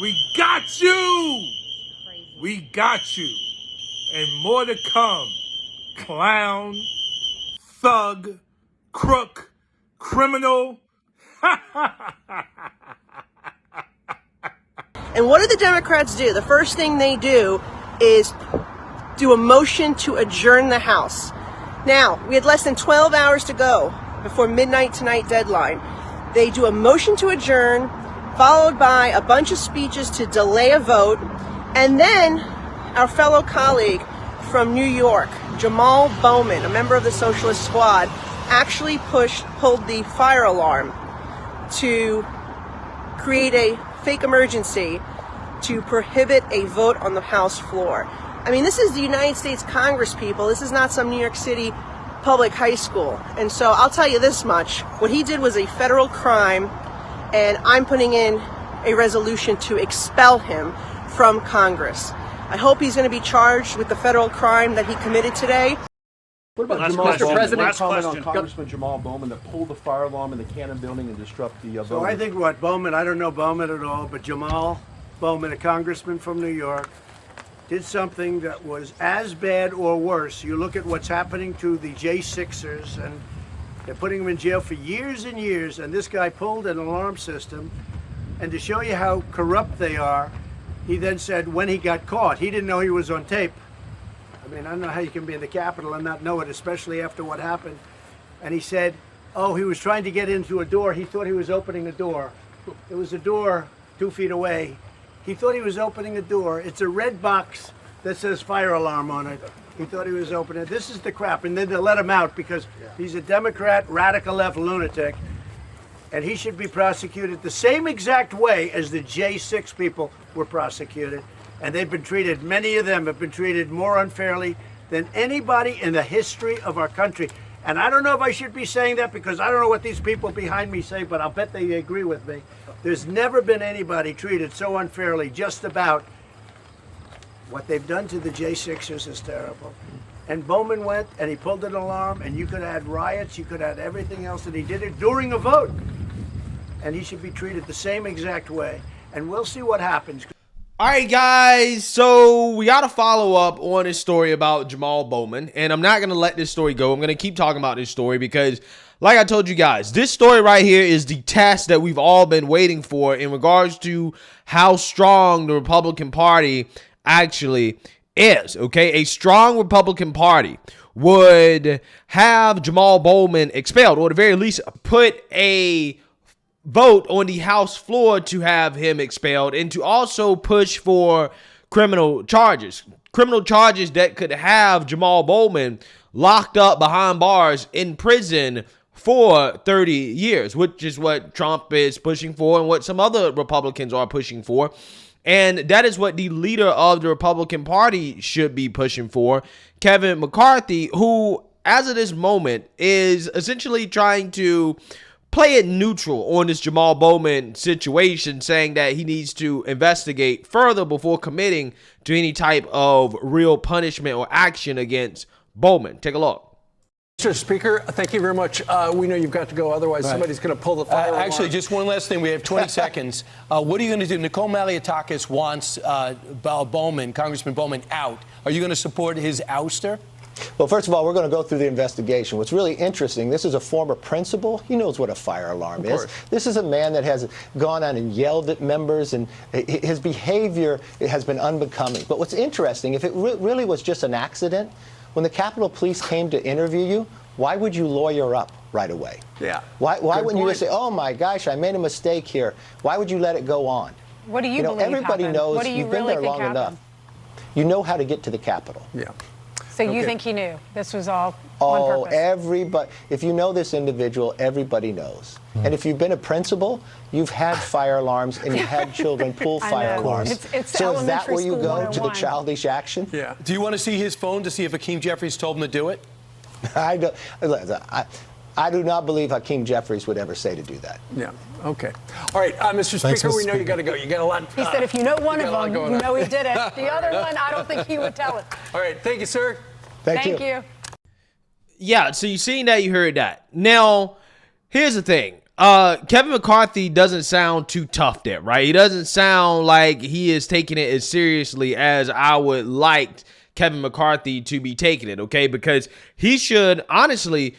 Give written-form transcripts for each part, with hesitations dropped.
We got you! We got you. And more to come. Clown, thug, crook, criminal. And what do the Democrats do? The first thing they do is do a motion to adjourn the House. Now, we had less than 12 hours to go before midnight tonight deadline. They do a motion to adjourn, followed by a bunch of speeches to delay a vote, and then our fellow colleague from New York, Jamaal Bowman, a member of the Socialist Squad, actually pulled the fire alarm to create a fake emergency to prohibit a vote on the House floor. I mean, this is the United States Congress, people. This is not some New York City public high school. And so I'll tell you this much. What he did was a federal crime, and I'm putting in a resolution to expel him from Congress. I hope he's going to be charged with the federal crime that he committed today. What about Mr. President? Comment on Congressman Jamaal Bowman that pulled the fire alarm in the Cannon building and disrupt the vote. So I think Bowman, I don't know Bowman at all, but Jamaal Bowman, a congressman from New York, did something that was as bad or worse. You look at what's happening to the J6ers, and they're putting them in jail for years and years, and this guy pulled an alarm system, and to show you how corrupt they are, he then said when he got caught, he didn't know he was on tape. I mean, I don't know how you can be in the Capitol and not know it, especially after what happened. And he said, oh, he was trying to get into a door. He thought he was opening a door. It was a door 2 feet away. He thought he was opening a door. It's a red box that says fire alarm on it. He thought he was opening it. This is the crap. And then they let him out because he's a Democrat, radical left lunatic. And he should be prosecuted the same exact way as the J6 people were prosecuted. And they've been treated, many of them have been treated more unfairly than anybody in the history of our country. And I don't know if I should be saying that because I don't know what these people behind me say, but I'll bet they agree with me. There's never been anybody treated so unfairly. Just about what they've done to the J6ers is terrible. And Bowman went and he pulled an alarm, and you could have had riots, you could have had everything else, and he did it during a vote. And he should be treated the same exact way. And we'll see what happens. All right, guys, so we got to follow up on this story about Jamaal Bowman, and I'm not going to let this story go. I'm going to keep talking about this story because, like I told you guys, this story right here is the test that we've all been waiting for in regards to how strong the Republican Party actually is, okay? A strong Republican Party would have Jamaal Bowman expelled, or at the very least put a vote on the House floor to have him expelled, and to also push for criminal charges that could have Jamaal Bowman locked up behind bars in prison for 30 years, which is what Trump is pushing for and what some other Republicans are pushing for. And that is what the leader of the Republican Party should be pushing for, Kevin McCarthy, who, as of this moment, is essentially trying to play it neutral on this Jamaal Bowman situation, saying that he needs to investigate further before committing to any type of real punishment or action against Bowman. Take a look. Mr. Speaker, thank you very much. We know you've got to go, otherwise somebody's going to pull the fire alarm. Actually, just one last thing. We have 20 seconds. What are you going to do? Nicole Malliotakis wants Bowman, Congressman Bowman, out. Are you going to support his ouster? Well, first of all, we're going to go through the investigation. What's really interesting, this is a former principal. He knows what a fire alarm is. This is a man that has gone on and yelled at members, and his behavior has been unbecoming. But what's interesting, if it really was just an accident, when the Capitol Police came to interview you, why would you lawyer up right away? Yeah. Why wouldn't you just say, oh, my gosh, I made a mistake here? Why would you let it go on? What do you believe everybody happened? knows What do you you've been really there long think enough. You know how to get to the Capitol. Yeah. So you think he knew this was all on purpose? Everybody. If you know this individual, everybody knows. And if you've been a principal, you've had fire alarms and you've had children pull fire alarms. It's so is that where you go 101. to the childish action? Yeah. Do you want to see his phone to see if Hakeem Jeffries told him to do it? I do not believe Hakeem Jeffries would ever say to do that. Yeah. Okay. All right, Mr. Speaker, we know you got to go. You got a lot. He said if you know one of them, you know he did it. The other one, I don't think he would tell it. All right. Thank you, sir. Thank you. Yeah, so you seen that, you heard that. Now, here's the thing. Kevin McCarthy doesn't sound too tough there, right? He doesn't sound like he is taking it as seriously as I would like Kevin McCarthy to be taking it, okay? Because he should honestly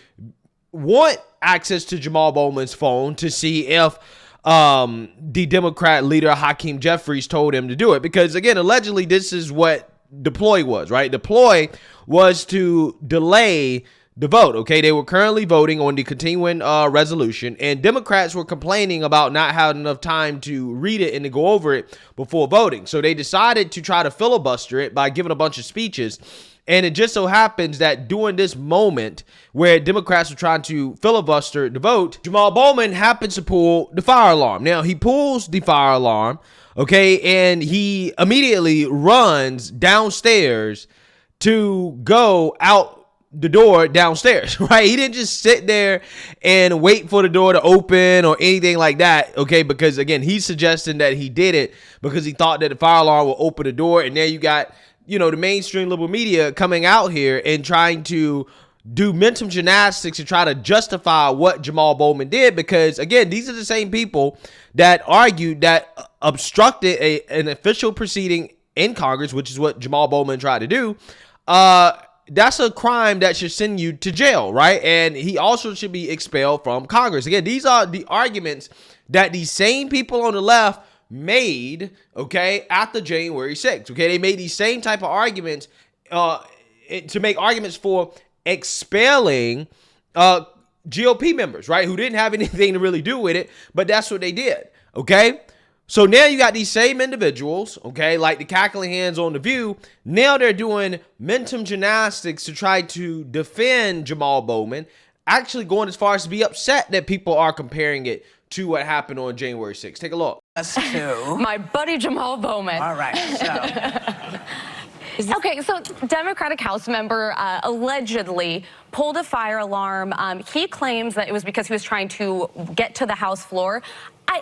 want access to Jamaal Bowman's phone to see if the Democrat leader Hakeem Jeffries told him to do it. Because again, allegedly, this is what the ploy was, right? The ploy was to delay the vote, okay? They were currently voting on the continuing resolution, and Democrats were complaining about not having enough time to read it and to go over it before voting. So they decided to try to filibuster it by giving a bunch of speeches. And it just so happens that during this moment where Democrats were trying to filibuster the vote, Jamaal Bowman happens to pull the fire alarm. Now, he pulls the fire alarm, okay, and he immediately runs downstairs to go out the door downstairs, right? He didn't just sit there and wait for the door to open or anything like that, okay? Because, again, he's suggesting that he did it because he thought that the fire alarm will open the door, and there you got, you know, the mainstream liberal media coming out here and trying to do mental gymnastics to try to justify what Jamaal Bowman did, because, again, these are the same people that argued that obstructed an official proceeding in Congress, which is what Jamaal Bowman tried to do. That's a crime that should send you to jail, right? And he also should be expelled from Congress. Again, these are the arguments that these same people on the left made, okay, after January 6th, okay? They made these same type of arguments to make arguments for expelling GOP members, right, who didn't have anything to really do with it, but that's what they did, okay? So now you got these same individuals, okay, like the cackling hands on The View. Now they're doing mental gymnastics to try to defend Jamaal Bowman, actually going as far as to be upset that people are comparing it to what happened on January 6th. Take a look. My buddy Jamaal Bowman. All right, so. Okay, so Democratic House member allegedly pulled a fire alarm. He claims that it was because he was trying to get to the House floor.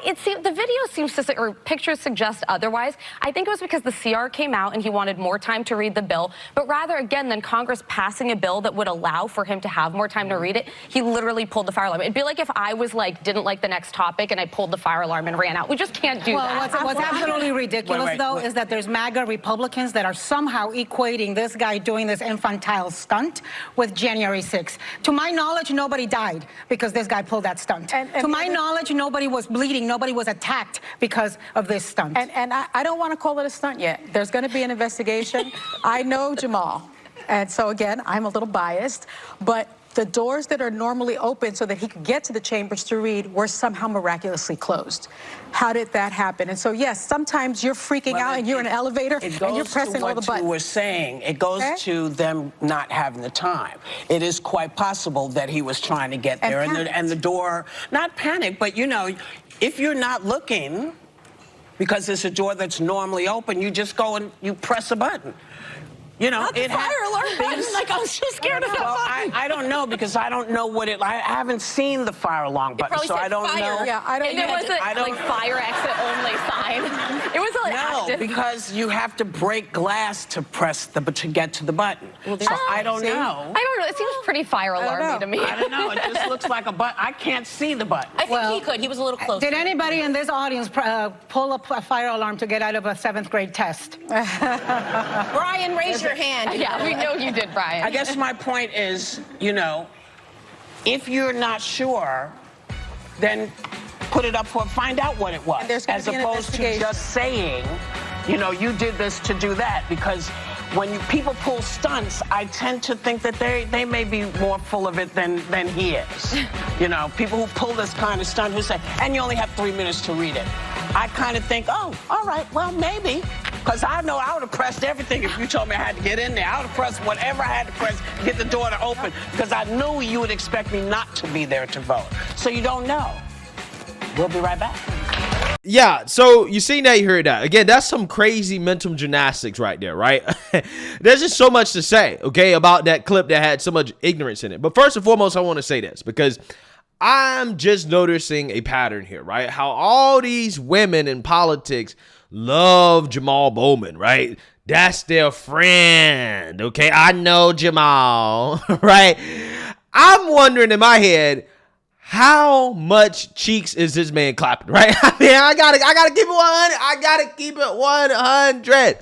The video seems to, or pictures suggest otherwise. I think it was because the CR came out and he wanted more time to read the bill. But rather, again, than Congress passing a bill that would allow for him to have more time to read it, he literally pulled the fire alarm. It'd be like if I was like, didn't like the next topic and I pulled the fire alarm and ran out. We just can't do that. What's absolutely ridiculous, though, is that there's MAGA Republicans that are somehow equating this guy doing this infantile stunt with January 6th. To my knowledge, nobody died because this guy pulled that stunt. To my knowledge, nobody was bleeding. Nobody was attacked because of this stunt. And I don't want to call it a stunt yet. There's going to be an investigation. I know Jamaal. And so, again, I'm a little biased. But the doors that are normally open so that he could get to the chambers to read were somehow miraculously closed. How did that happen? And so, yes, sometimes you're freaking out and you're in an elevator and you're pressing all the buttons. It goes to what you were saying. It goes to them not having the time. It is quite possible that he was trying to get there and the door, not panic, but, you know, if you're not looking, because it's a door that's normally open, you just go and you press a button. You know, it fire alarm button. Like, I was so scared of that button. I don't know, because I don't know what it. I haven't seen the fire alarm button, so I don't know. Yeah, I don't. And it wasn't like fire exit only sign. It was like active. Because you have to break glass to to get to the button. So I don't know. I don't know. It seems pretty fire alarmy to me. I don't know. It just looks like a button. I can't see the button. I think he could. He was a little close. Did anybody in this audience pull up a fire alarm to get out of a 7th grade test? Brian, raise your hand. Yeah, we know you did, Brian. I guess my point is, you know, if you're not sure, then put it up find out what it was, as opposed to just saying, you know, you did this to do that. Because when people pull stunts, I tend to think that they may be more full of it than he is. You know, people who pull this kind of stunt who say, and you only have 3 minutes to read it. I kind of think, oh, all right, well, maybe. Because I know I would have pressed everything if you told me I had to get in there. I would have pressed whatever I had to press to get the door to open, because I knew you would expect me not to be there to vote. So you don't know. We'll be right back. Yeah, so you seen that, you heard that. Again, that's some crazy mental gymnastics right there, right? There's just so much to say, okay, about that clip that had so much ignorance in it. But first and foremost, I want to say this, because I'm just noticing a pattern here, right? How all these women in politics love Jamaal Bowman, right? That's their friend, okay? I know Jamaal, right? I'm wondering in my head, how much cheeks is this man clapping, right? I mean, I gotta keep it 100. I gotta keep it 100.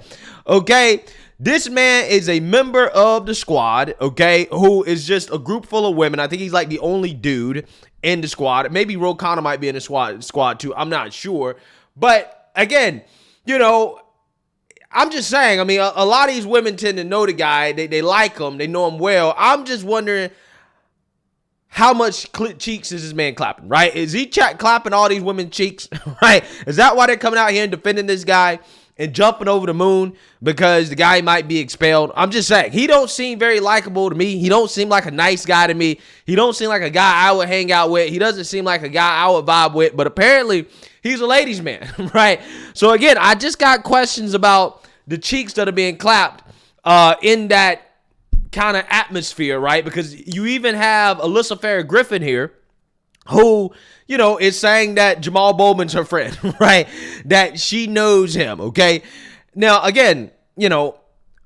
Okay. This man is a member of the squad, okay, who is just a group full of women. I think he's like the only dude in the squad. Maybe Ro Khanna might be in the squad too. I'm not sure. But again, you know, I'm just saying, I mean, a lot of these women tend to know the guy. They like him. They know him well. I'm just wondering how much cheeks is this man clapping, right? Is he clapping all these women's cheeks, right? Is that why they're coming out here and defending this guy and jumping over the moon because the guy might be expelled? I'm just saying, he don't seem very likable to me. He don't seem like a nice guy to me. He don't seem like a guy I would hang out with. He doesn't seem like a guy I would vibe with, but apparently he's a ladies' man, right? So again, I just got questions about the cheeks that are being clapped in that kind of atmosphere, right? Because you even have Alyssa Farah Griffin here, who, you know, is saying that Jamaal Bowman's her friend, right? That she knows him, okay? Now, again, you know,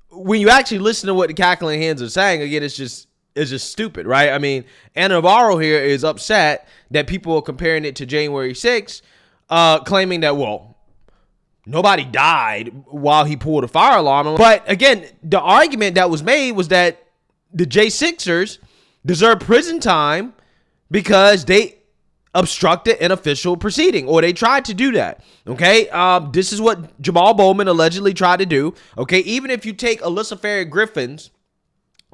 when you actually listen to what the Cackling Hens are saying, again, it's just stupid, right? I mean, Anna Navarro here is upset that people are comparing it to January 6th, claiming that, well, nobody died while he pulled a fire alarm. But again, the argument that was made was that the J6ers deserve prison time because they obstructed an official proceeding, or they tried to do that. Okay, this is what Jamaal Bowman allegedly tried to do. Okay, even if you take Alyssa Farah Griffin's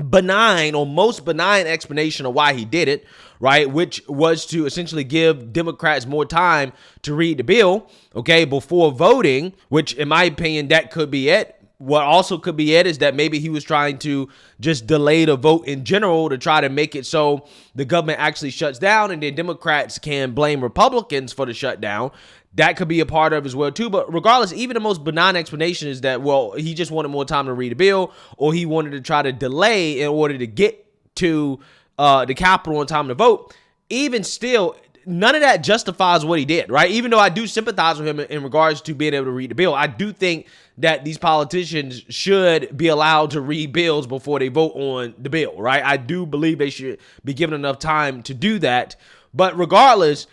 benign or most benign explanation of why he did it, right, which was to essentially give Democrats more time to read the bill, okay, before voting, which in my opinion, that could be it. What also could be it is that maybe he was trying to just delay the vote in general to try to make it so the government actually shuts down and then Democrats can blame Republicans for the shutdown. That could be a part of it as well too. But regardless, even the most benign explanation is that, well, he just wanted more time to read the bill, or he wanted to try to delay in order to get to the Capitol in time to vote. Even still, none of that justifies what he did, right? Even though I do sympathize with him in regards to being able to read the bill, I do think that these politicians should be allowed to read bills before they vote on the bill, right? I do believe they should be given enough time to do that. But regardless,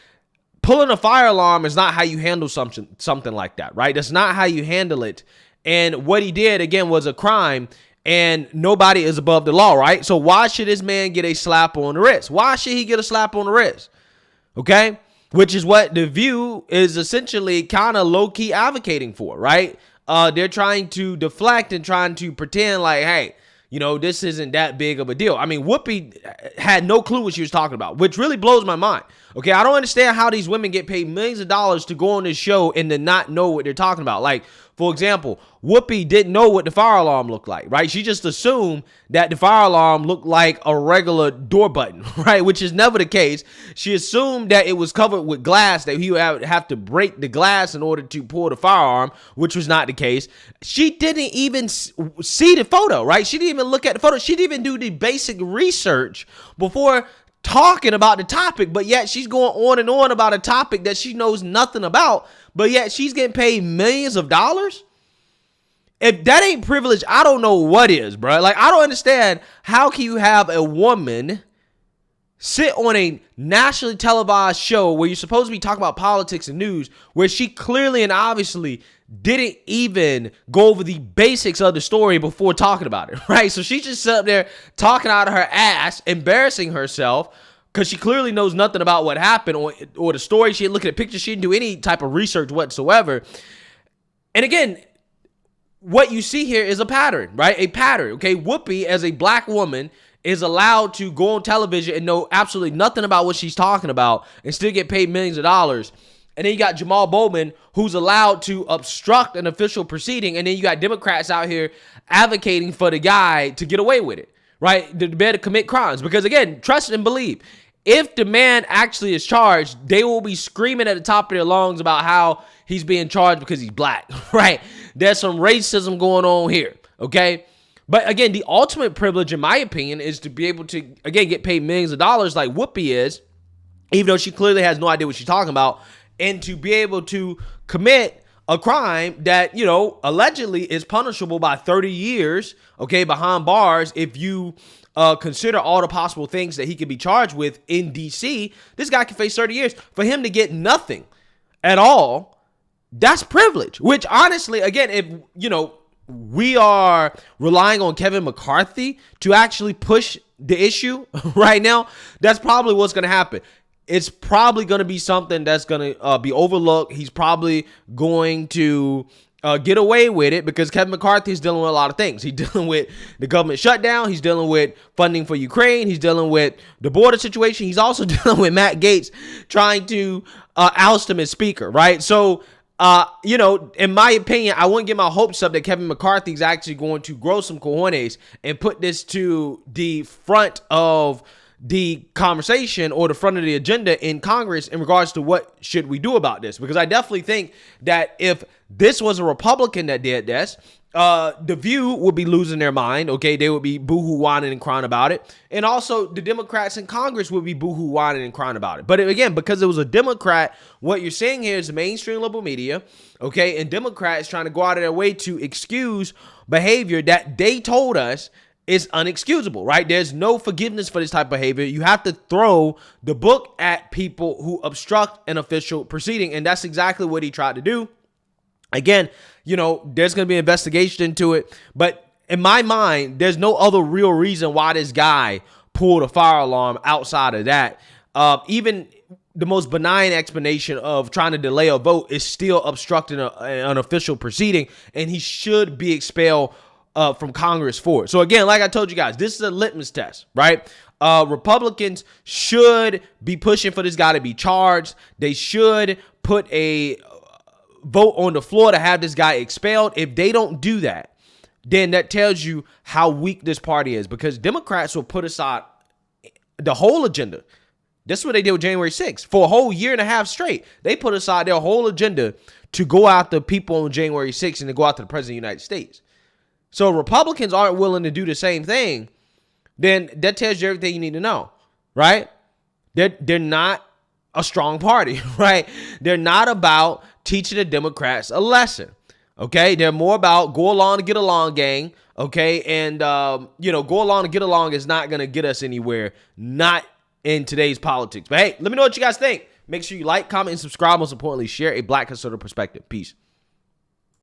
pulling a fire alarm is not how you handle something like that, right? That's not how you handle it. And what he did, again, was a crime, and nobody is above the law, right? So why should this man get a slap on the wrist? Why should he get a slap on the wrist? Okay? Which is what The View is essentially kind of low-key advocating for, right? They're trying to deflect and trying to pretend like, hey, you know, this isn't that big of a deal. I mean, Whoopi had no clue what she was talking about, which really blows my mind. Okay, I don't understand how these women get paid millions of dollars to go on this show and to not know what they're talking about. Like, for example, Whoopi didn't know what the fire alarm looked like, right? She just assumed that the fire alarm looked like a regular door button, right? Which is never the case. She assumed that it was covered with glass, that he would have to break the glass in order to pull the firearm, which was not the case. She didn't even see the photo, right? She didn't even look at the photo. She didn't even do the basic research before talking about the topic, but yet she's going on and on about a topic that she knows nothing about, but yet she's getting paid millions of dollars. If that ain't privilege, I don't know what is, bro. Like, I don't understand how can you have a woman sit on a nationally televised show where you're supposed to be talking about politics and news, where she clearly and obviously didn't even go over the basics of the story before talking about it, right? So she just sat up there talking out of her ass, embarrassing herself because she clearly knows nothing about what happened or the story. She didn't look at the picture. She didn't do any type of research whatsoever. And again, what you see here is a pattern, right? A pattern, okay? Whoopi, as a black woman, is allowed to go on television and know absolutely nothing about what she's talking about and still get paid millions of dollars. And then you got Jamaal Bowman, who's allowed to obstruct an official proceeding. And then you got Democrats out here advocating for the guy to get away with it, right? To be able to commit crimes. Because again, trust and believe, if the man actually is charged, they will be screaming at the top of their lungs about how he's being charged because he's black, right? There's some racism going on here, okay? But again, the ultimate privilege, in my opinion, is to be able to, again, get paid millions of dollars like Whoopi is, even though she clearly has no idea what she's talking about, and to be able to commit a crime that, you know, allegedly is punishable by 30 years, okay, behind bars if you consider all the possible things that he could be charged with in D.C., this guy can face 30 years. For him to get nothing at all, that's privilege. Which honestly, again, if, we are relying on Kevin McCarthy to actually push the issue right now, that's probably what's going to happen. It's probably going to be something that's going to be overlooked. He's probably going to get away with it because Kevin McCarthy is dealing with a lot of things. He's dealing with the government shutdown. He's dealing with funding for Ukraine. He's dealing with the border situation. He's also dealing with Matt Gaetz trying to oust him as speaker, right? So, in my opinion, I wouldn't get my hopes up that Kevin McCarthy is actually going to grow some cojones and put this to the front of the conversation or the front of the agenda in Congress in regards to what should we do about this. Because I definitely think that if this was a Republican that did this, the View would be losing their mind. Okay, they would be boohoo whining and crying about it, and also the Democrats in Congress would be boohoo whining and crying about it. But again, because it was a Democrat, what you're seeing here is the mainstream liberal media, okay, and Democrats trying to go out of their way to excuse behavior that they told us is unexcusable, right? There's no forgiveness for this type of behavior. You have to throw the book at people who obstruct an official proceeding, and that's exactly what he tried to do. Again, there's going to be an investigation into it, but in my mind, there's no other real reason why this guy pulled a fire alarm outside of that. Even the most benign explanation of trying to delay a vote is still obstructing an official proceeding, and he should be expelled from Congress for it. So again, like I told you guys, this is a litmus test, right? Republicans should be pushing for this guy to be charged. They should put a vote on the floor to have this guy expelled. If they don't do that, then that tells you how weak this party is, because Democrats will put aside the whole agenda. This is what they did with January 6th. For a whole year and a half straight, they put aside their whole agenda to go after people on January 6th and to go after the President of the United States. So Republicans aren't willing to do the same thing, then that tells you everything you need to know, right? They're not a strong party, right? They're not about teaching the Democrats a lesson, okay? They're more about go along to get along, gang, okay? And, go along to get along is not going to get us anywhere, not in today's politics. But hey, let me know what you guys think. Make sure you like, comment, and subscribe. Most importantly, share a Black conservative perspective. Peace.